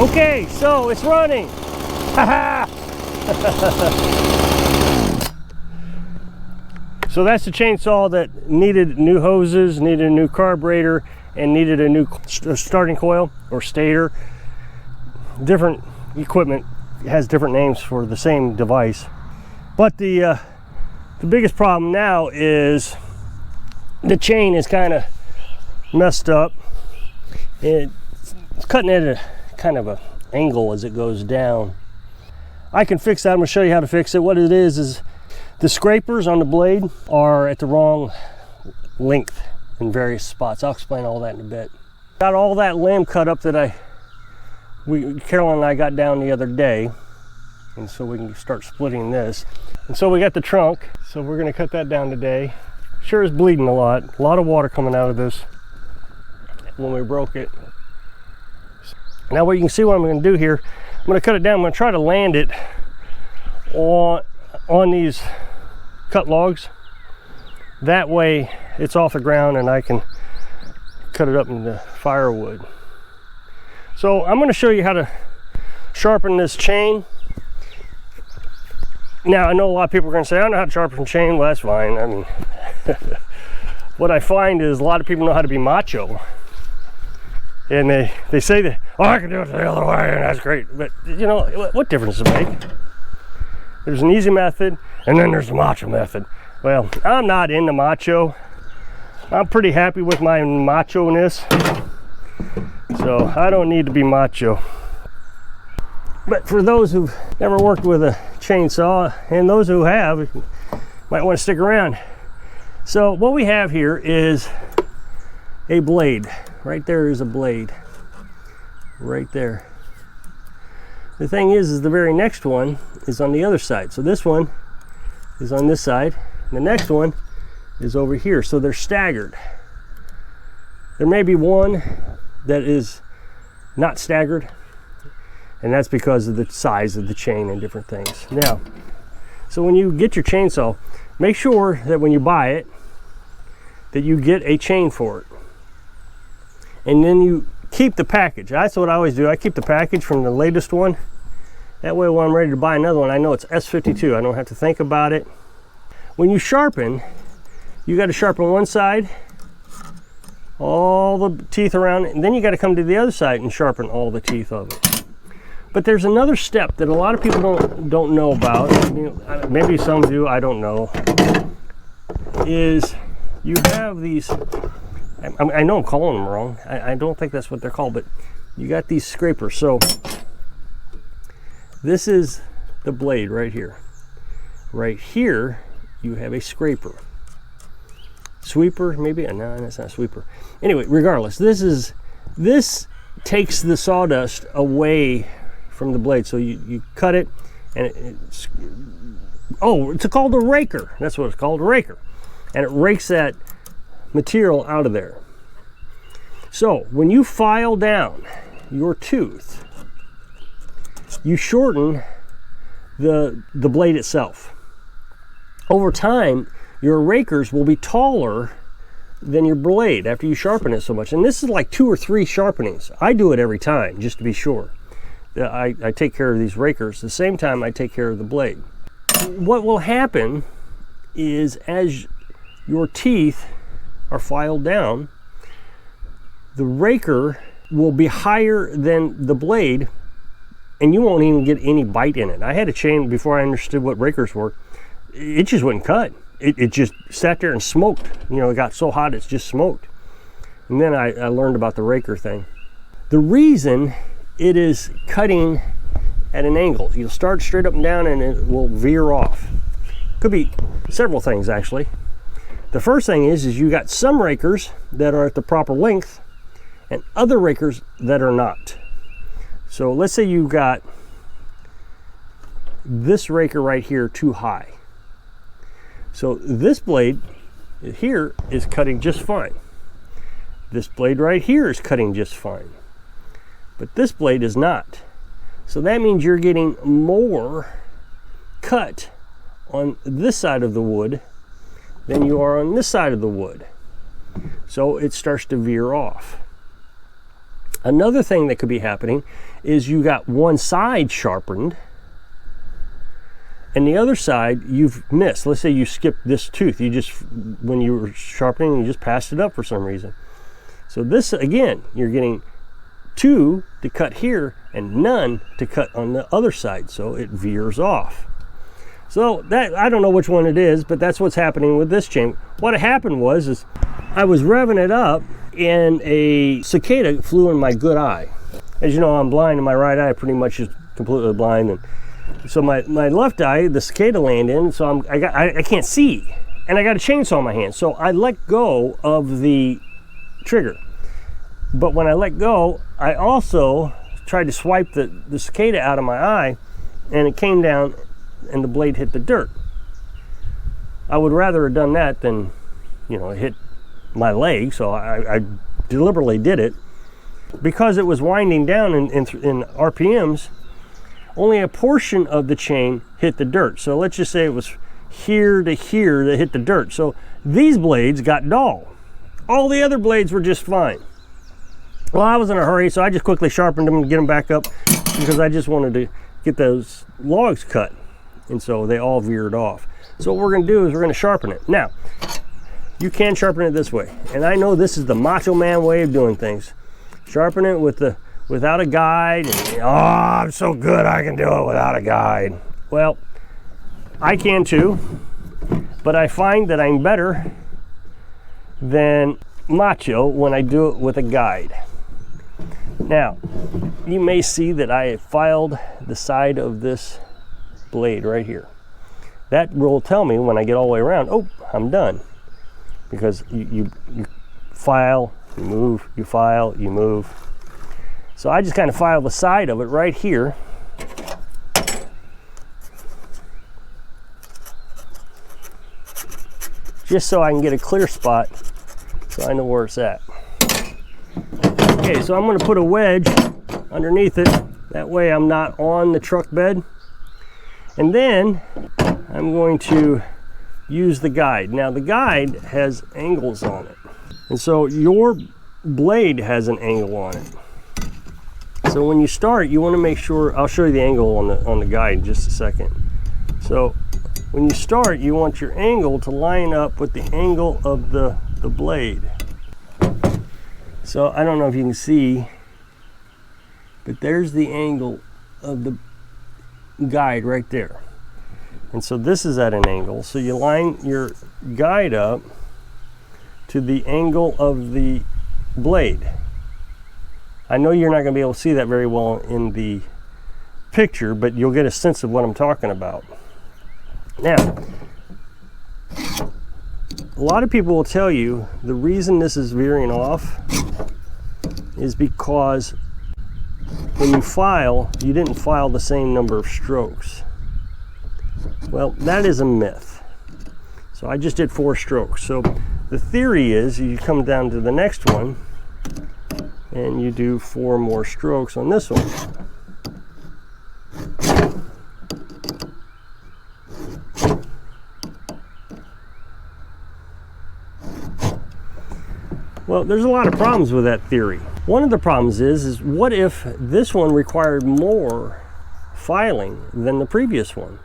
Okay, so it's running. Haha. So that's the chainsaw that needed new hoses, needed a new carburetor, and needed a new starting coil or stator. Different equipment has different names for the same device. But the biggest problem now is the chain is kind of messed up. It's cutting at a kind of an angle as it goes down. I can fix that. I'm going to show you how to fix it. What it is the scrapers on the blade are at the wrong length in various spots. I'll explain all that in a bit. Got all that limb cut up that Carolyn and I got down the other day, and so we can start splitting this. And so we got the trunk, so we're going to cut that down today. Sure is bleeding a lot of water coming out of this when we broke it. Now what you can see what I'm going to do here, I'm going to cut it down. I'm going to try to land it on these cut logs. That way it's off the ground and I can cut it up into firewood. So I'm going to show you how to sharpen this chain. Now I know a lot of people are going to say, I don't know how to sharpen chain. Well, that's fine. I mean, what I find is a lot of people know how to be macho. And they say that, oh, I can do it the other way, and that's great. But you know, what difference does it make? There's an easy method, and then there's the macho method. Well, I'm not into macho. I'm pretty happy with my macho-ness. So I don't need to be macho. But for those who've never worked with a chainsaw, and those who have, you might want to stick around. So what we have here is a blade. Right there is a blade. Right there. The thing is the very next one is on the other side. So this one is on this side, and the next one is over here. So they're staggered. There may be one that is not staggered, and that's because of the size of the chain and different things. Now, so when you get your chainsaw, make sure that when you buy it, that you get a chain for it. And then you keep the package. That's what I always do. I keep the package from the latest one. That way when I'm ready to buy another one, I know it's S52. I don't have to think about it. When you sharpen, you got to sharpen one side, all the teeth around it, and then you got to come to the other side and sharpen all the teeth of it. But there's another step that a lot of people don't know about. You know, maybe some do, I don't know. Is you have these, I know I'm calling them wrong. I don't think that's what they're called, but you got these scrapers. So this is the blade right here. Right here, you have a scraper. Sweeper, maybe? No, that's not a sweeper. Anyway, regardless, this takes the sawdust away from the blade. So you cut it, and it's called a raker. That's what it's called, a raker. And it rakes that material out of there. So when you file down your tooth, you shorten the blade itself. Over time, your rakers will be taller than your blade after you sharpen it so much. And this is like 2 or 3 sharpenings. I do it every time just to be sure. I take care of these rakers the same time I take care of the blade. What will happen is as your teeth are filed down, the raker will be higher than the blade, and you won't even get any bite in it. I had a chain before I understood what rakers were. It just wouldn't cut. It just sat there and smoked. You know, it got so hot it's just smoked. And then I learned about the raker thing. The reason it is cutting at an angle, you'll start straight up and down and it will veer off. Could be several things actually. The first thing is you got some rakers that are at the proper length and other rakers that are not. So let's say you got this raker right here too high. So this blade here is cutting just fine. This blade right here is cutting just fine. But this blade is not. So that means you're getting more cut on this side of the wood than you are on this side of the wood. So it starts to veer off. Another thing that could be happening is you got one side sharpened and the other side you've missed. Let's say you skipped this tooth. You just, when you were sharpening, you just passed it up for some reason. So this, again, you're getting 2 to cut here and none to cut on the other side. So it veers off. So that, I don't know which one it is, but that's what's happening with this chain. What happened was I was revving it up and a cicada flew in my good eye. As you know, I'm blind and my right eye pretty much is completely blind. And so my left eye, the cicada landed in, so I can't see. And I got a chainsaw in my hand. So I let go of the trigger. But when I let go, I also tried to swipe the cicada out of my eye, and it came down and the blade hit the dirt. I would rather have done that than, you know, hit my leg, so I deliberately did it. Because it was winding down in RPMs, only a portion of the chain hit the dirt. So let's just say it was here to here that hit the dirt. So these blades got dull. All the other blades were just fine. Well, I was in a hurry, so I just quickly sharpened them and get them back up because I just wanted to get those logs cut. And so they all veered off. So what we're gonna do is we're gonna sharpen it. Now, you can sharpen it this way. And I know this is the macho man way of doing things. Sharpen it without a guide. And, oh, I'm so good I can do it without a guide. Well, I can too, but I find that I'm better than macho when I do it with a guide. Now, you may see that I have filed the side of this blade right here. That will tell me when I get all the way around, oh, I'm done. Because you file, you move, you file, you move. So I just kind of file the side of it right here. Just so I can get a clear spot so I know where it's at. Okay, so I'm going to put a wedge underneath it. That way I'm not on the truck bed. And then I'm going to use the guide. Now the guide has angles on it. And so your blade has an angle on it. So when you start, you want to make sure, I'll show you the angle on the guide in just a second. So when you start, you want your angle to line up with the angle of the blade. So I don't know if you can see, but there's the angle of the guide right there. And so this is at an angle. So you line your guide up to the angle of the blade. I know you're not going to be able to see that very well in the picture, but you'll get a sense of what I'm talking about. Now, a lot of people will tell you the reason this is veering off is because when you file, you didn't file the same number of strokes. Well, that is a myth. So I just did 4 strokes. So the theory is you come down to the next one and you do 4 more strokes on this one. Well, there's a lot of problems with that theory. One of the problems is what if this one required more filing than the previous one?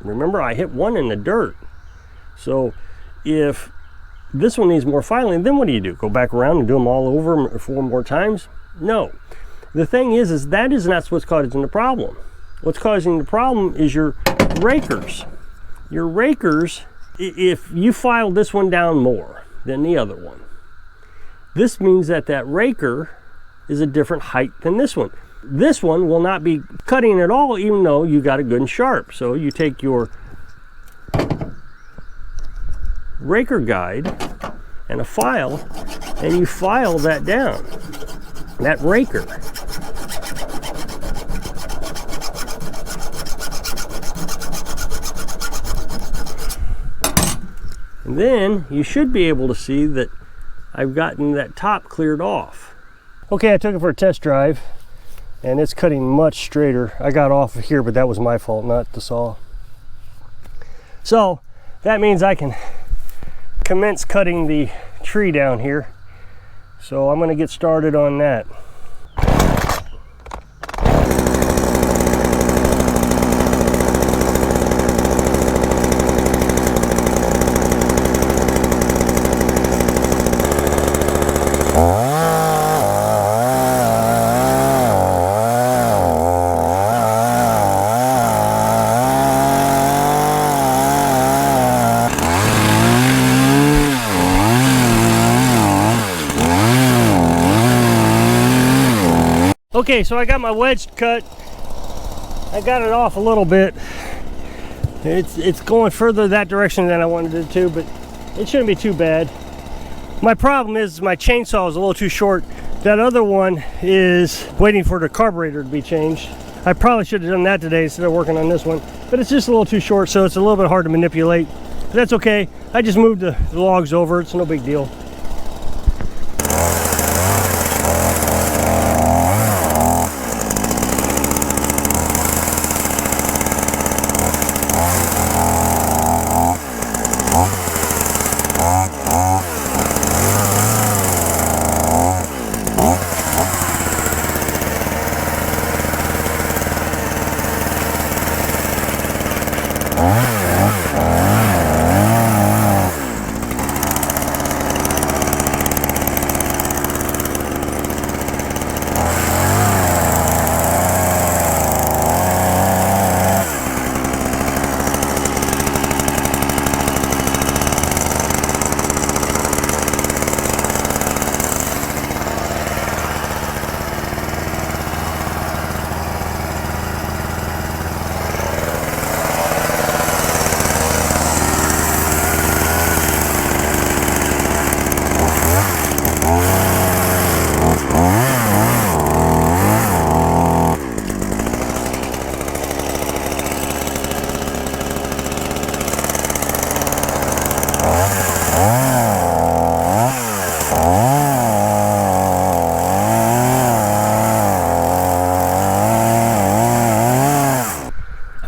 Remember, I hit one in the dirt. So if this one needs more filing, then what do? Go back around and do them all over 4 more times? No. The thing is that is not what's causing the problem. What's causing the problem is your rakers. Your rakers, if you file this one down more than the other one, this means that that raker is a different height than this one. This one will not be cutting at all, even though you got it good and sharp. So you take your raker guide and a file, and you file that down, that raker. And then you should be able to see that I've gotten that top cleared off. Okay, I took it for a test drive and it's cutting much straighter. I got off of here, but that was my fault, not the saw. So that means I can commence cutting the tree down here. So I'm going to get started on that. Okay, so I got my wedge cut. I got it off a little bit. It's going further that direction than I wanted it to, but it shouldn't be too bad. My problem is my chainsaw is a little too short. That other one is waiting for the carburetor to be changed. I probably should have done that today instead of working on this one, but it's just a little too short, so it's a little bit hard to manipulate. But that's okay. I just moved the logs over. It's no big deal.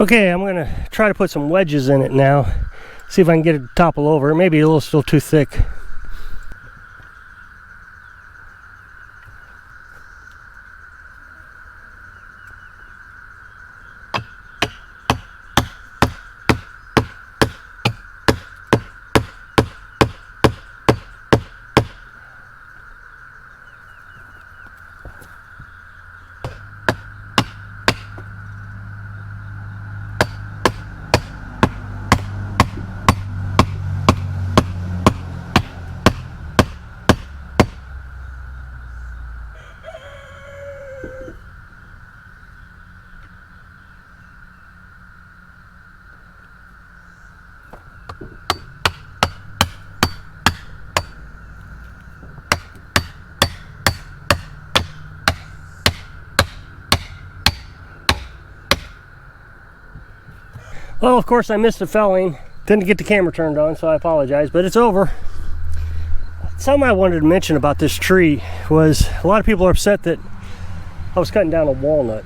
Okay, I'm gonna try to put some wedges in it now. See if I can get it to topple over. It may be a little still too thick. Well, of course I missed the felling. Didn't get the camera turned on, so I apologize, but it's over. Something I wanted to mention about this tree was a lot of people are upset that I was cutting down a walnut.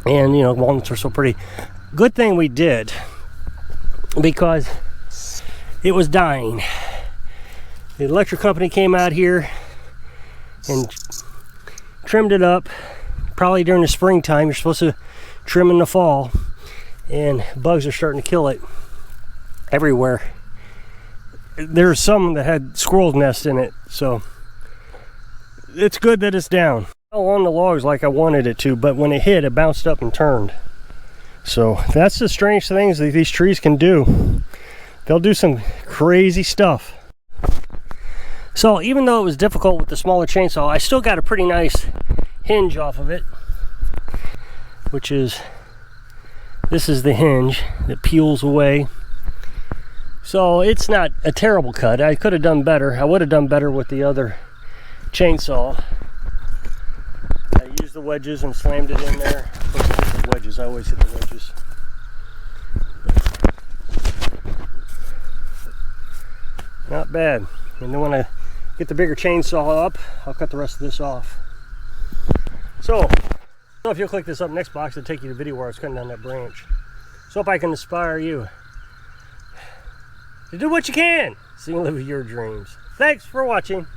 And, you know, walnuts are so pretty. Good thing we did, because it was dying. The electric company came out here and trimmed it up. Probably during the springtime. You're supposed to trim in the fall. And bugs are starting to kill it everywhere. There's some that had squirrel nests in it, so it's good that it's down. Fell on the logs like I wanted it to, but when it hit, it bounced up and turned. So that's the strange things that these trees can do. They'll do some crazy stuff. So even though it was difficult with the smaller chainsaw, I still got a pretty nice hinge off of it, which is, this is the hinge that peels away. So it's not a terrible cut. I could have done better. I would have done better with the other chainsaw. I used the wedges and slammed it in there. Of course, I hit the wedges. I always hit the wedges. Not bad. And then when I get the bigger chainsaw up, I'll cut the rest of this off. So if you'll click this up next box, it'll take you to the video where I was cutting down that branch. So hope I can inspire you to do what you can so you can live your dreams. Thanks for watching.